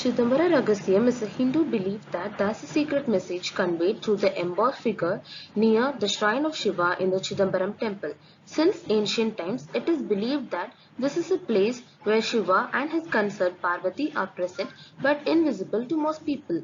Chidambara Ragasyam is a Hindu belief that there's a secret message conveyed through the embossed figure near the shrine of Shiva in the Chidambaram temple. Since ancient times, it is believed that this is a place where Shiva and his consort Parvati are present but invisible to most people.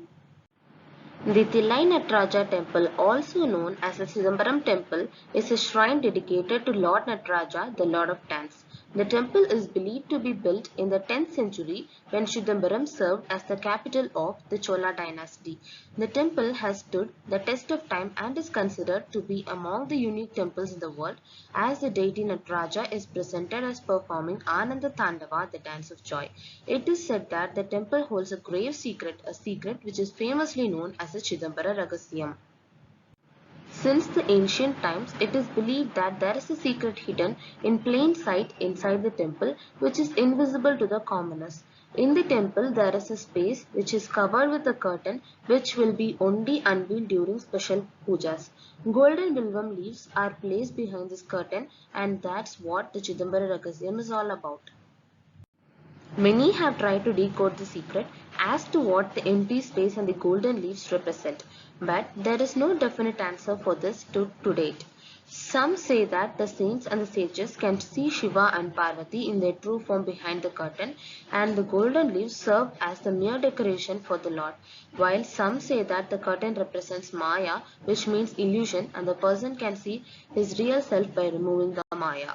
The Thillai Nataraja temple, also known as the Chidambaram temple, is a shrine dedicated to Lord Nataraja, the Lord of Dance. The temple is believed to be built in the 10th century when Chidambaram served as the capital of the Chola dynasty. The temple has stood the test of time and is considered to be among the unique temples in the world, as the deity Nataraja is presented as performing Ananda Tandava, the dance of joy. It is said that the temple holds a grave secret, a secret which is famously known as the Chidambara Ragasyam. Since the ancient times, it is believed that there is a secret hidden in plain sight inside the temple which is invisible to the commoners. In the temple, there is a space which is covered with a curtain which will be only unveiled during special pujas. Golden bilvam leaves are placed behind this curtain, and that's what the Chidambara Ragasyam is all about. Many have tried to decode the secret as to what the empty space and the golden leaves represent, but there is no definite answer for this to date. Some say that the saints and the sages can see Shiva and Parvati in their true form behind the curtain, and the golden leaves serve as the mere decoration for the Lord, while some say that the curtain represents Maya, which means illusion, and the person can see his real self by removing the Maya.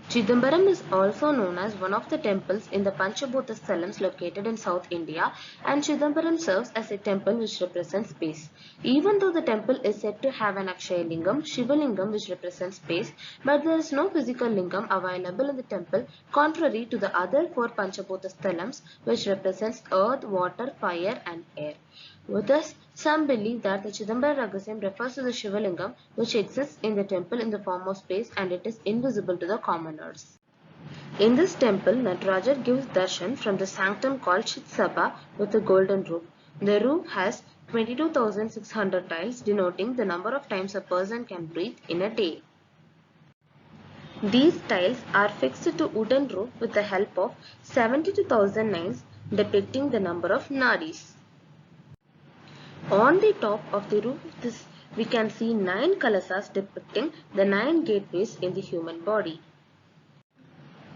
Chidambaram is also known as one of the temples in the Panchabhuta Sthalams located in South India, and Chidambaram serves as a temple which represents space. Even though the temple is said to have an Akshaya Lingam, Shiva Lingam which represents space, but there is no physical lingam available in the temple, contrary to the other four Panchabhuta Sthalams which represents earth, water, fire and air. Thus, some believe that the Chidambara Ragasyam refers to the Shiva Lingam which exists in the temple in the form of space, and it is invisible to the commoners. In this temple, Nataraja gives darshan from the sanctum called Chitsabha with a golden roof. The roof has 22,600 tiles, denoting the number of times a person can breathe in a day. These tiles are fixed to wooden roof with the help of 72,000 nails depicting the number of nadis. On the top of the roof of this, we can see 9 kalasas depicting the 9 gateways in the human body.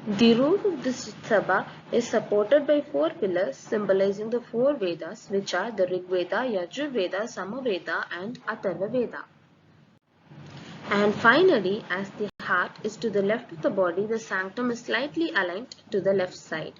The roof of this Sabha is supported by 4 pillars symbolizing the 4 Vedas, which are the Rig Veda, Yajur Veda, Samaveda and Atharva Veda. And finally, as the heart is to the left of the body, the sanctum is slightly aligned to the left side.